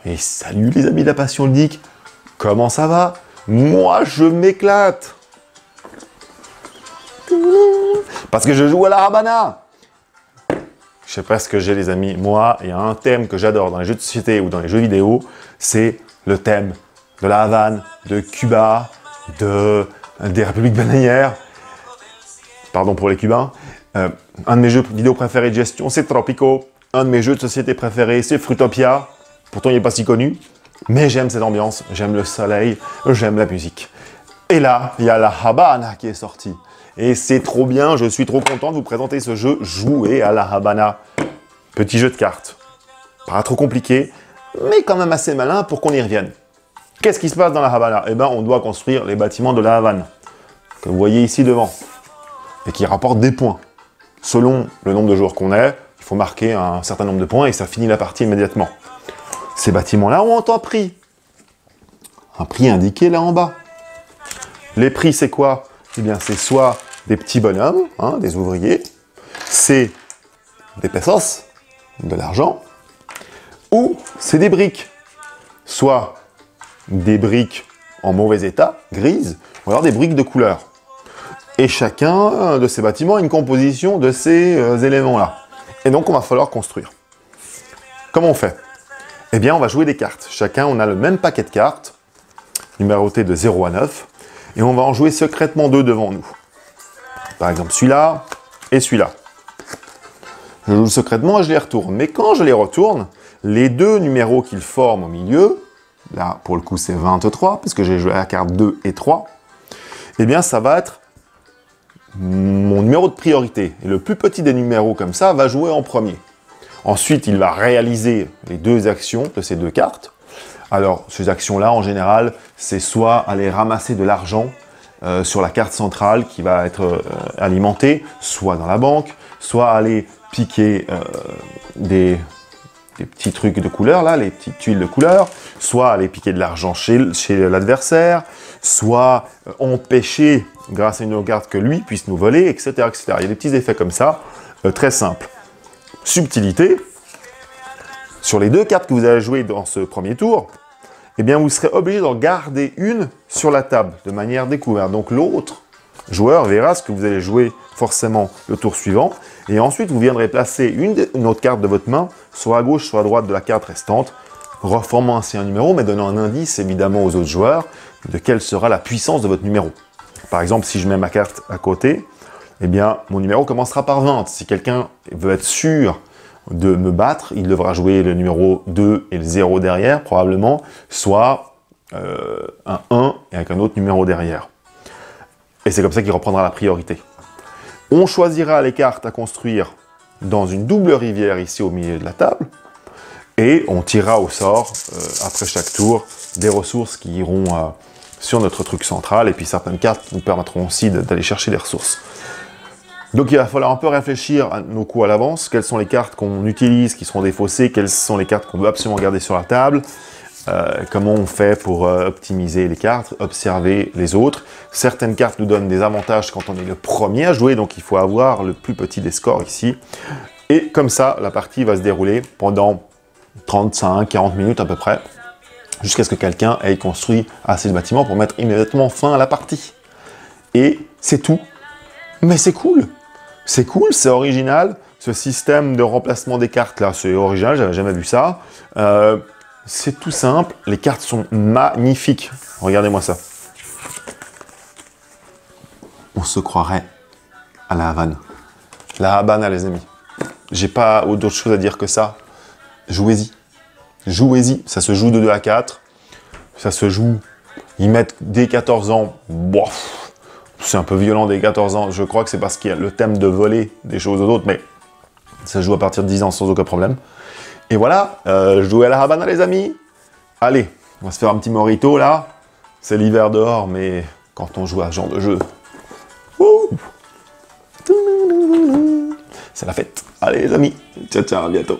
Et salut les amis de la passion ludique, comment ça va? Moi je m'éclate. Parce que je joue à la Habana. Je sais pas ce que j'ai les amis, moi il y a un thème que j'adore dans les jeux de société ou dans les jeux vidéo, c'est le thème de la Havane, de Cuba, des républiques bananières. Pardon pour les Cubains. Un de mes jeux vidéo préférés de gestion, c'est Tropico. Un de mes jeux de société préférés, c'est Fruitopia. Pourtant, il n'est pas si connu. Mais j'aime cette ambiance, j'aime le soleil, j'aime la musique. Et là, il y a la Habana qui est sortie. Et c'est trop bien, je suis trop content de vous présenter ce jeu Jouer à la Habana. Petit jeu de cartes. Pas trop compliqué, mais quand même assez malin pour qu'on y revienne. Qu'est-ce qui se passe dans la Habana? Eh bien, on doit construire les bâtiments de la Havane, que vous voyez ici devant, et qui rapportent des points. Selon le nombre de joueurs qu'on est, il faut marquer un certain nombre de points et ça finit la partie immédiatement. Ces bâtiments-là ont un prix. Un prix indiqué là en bas. Les prix, c'est quoi? Eh bien, c'est soit des petits bonhommes, hein, des ouvriers, c'est des pesos, de l'argent, ou c'est des briques. Soit des briques en mauvais état, grises, ou alors des briques de couleur. Et chacun de ces bâtiments a une composition de ces éléments-là. Et donc, on va falloir construire. Comment on fait? Eh bien, on va jouer des cartes. Chacun, on a le même paquet de cartes, numéroté de 0 à 9, et on va en jouer secrètement deux devant nous. Par exemple, celui-là et celui-là. Je joue secrètement et je les retourne. Mais quand je les retourne, les deux numéros qu'ils forment au milieu, là, pour le coup, c'est 23, parce que j'ai joué à la carte 2 et 3, eh bien, ça va être mon numéro de priorité. Et le plus petit des numéros comme ça va jouer en premier. Ensuite, il va réaliser les deux actions de ces deux cartes. Alors, ces actions-là, en général, c'est soit aller ramasser de l'argent sur la carte centrale qui va être alimentée, soit dans la banque, soit aller piquer des petits trucs de couleur, là, les petites tuiles de couleur, soit aller piquer de l'argent chez l'adversaire, soit empêcher, grâce à une carte, que lui puisse nous voler, etc., etc. Il y a des petits effets comme ça, très simples. Subtilité, sur les deux cartes que vous allez jouer dans ce premier tour, eh bien vous serez obligé d'en garder une sur la table, de manière découverte. Donc l'autre joueur verra ce que vous allez jouer forcément le tour suivant, et ensuite vous viendrez placer une autre carte de votre main, soit à gauche, soit à droite de la carte restante, reformant ainsi un numéro, mais donnant un indice évidemment aux autres joueurs de quelle sera la puissance de votre numéro. Par exemple, si je mets ma carte à côté, eh bien, mon numéro commencera par 20. Si quelqu'un veut être sûr de me battre, il devra jouer le numéro 2 et le 0 derrière, probablement, soit un 1 et avec un autre numéro derrière. Et c'est comme ça qu'il reprendra la priorité. On choisira les cartes à construire dans une double rivière ici au milieu de la table, et on tirera au sort, après chaque tour, des ressources qui iront sur notre truc central, et puis certaines cartes nous permettront aussi d'aller chercher des ressources. Donc il va falloir un peu réfléchir à nos coups à l'avance, quelles sont les cartes qu'on utilise, qui seront défaussées, quelles sont les cartes qu'on veut absolument garder sur la table, comment on fait pour optimiser les cartes, observer les autres. Certaines cartes nous donnent des avantages quand on est le premier à jouer, donc il faut avoir le plus petit des scores ici. Et comme ça, la partie va se dérouler pendant 35-40 minutes à peu près, jusqu'à ce que quelqu'un ait construit assez de bâtiments pour mettre immédiatement fin à la partie. Et c'est tout. Mais c'est cool! C'est cool, c'est original, ce système de remplacement des cartes là, c'est original, j'avais jamais vu ça. C'est tout simple, les cartes sont magnifiques. Regardez-moi ça. On se croirait à la Havane. La Habana, les amis. J'ai pas d'autre chose à dire que ça. Jouez-y. Jouez-y. Ça se joue de 2 à 4. Ça se joue. Ils mettent dès 14 ans. Bof. C'est un peu violent dès 14 ans. Je crois que c'est parce qu'il y a le thème de voler des choses aux autres, mais ça se joue à partir de 10 ans sans aucun problème. Et voilà, jouez à la Havana, les amis. Allez, on va se faire un petit mojito là. C'est l'hiver dehors, mais quand on joue à ce genre de jeu, c'est la fête. Allez, les amis. Ciao, ciao, à bientôt.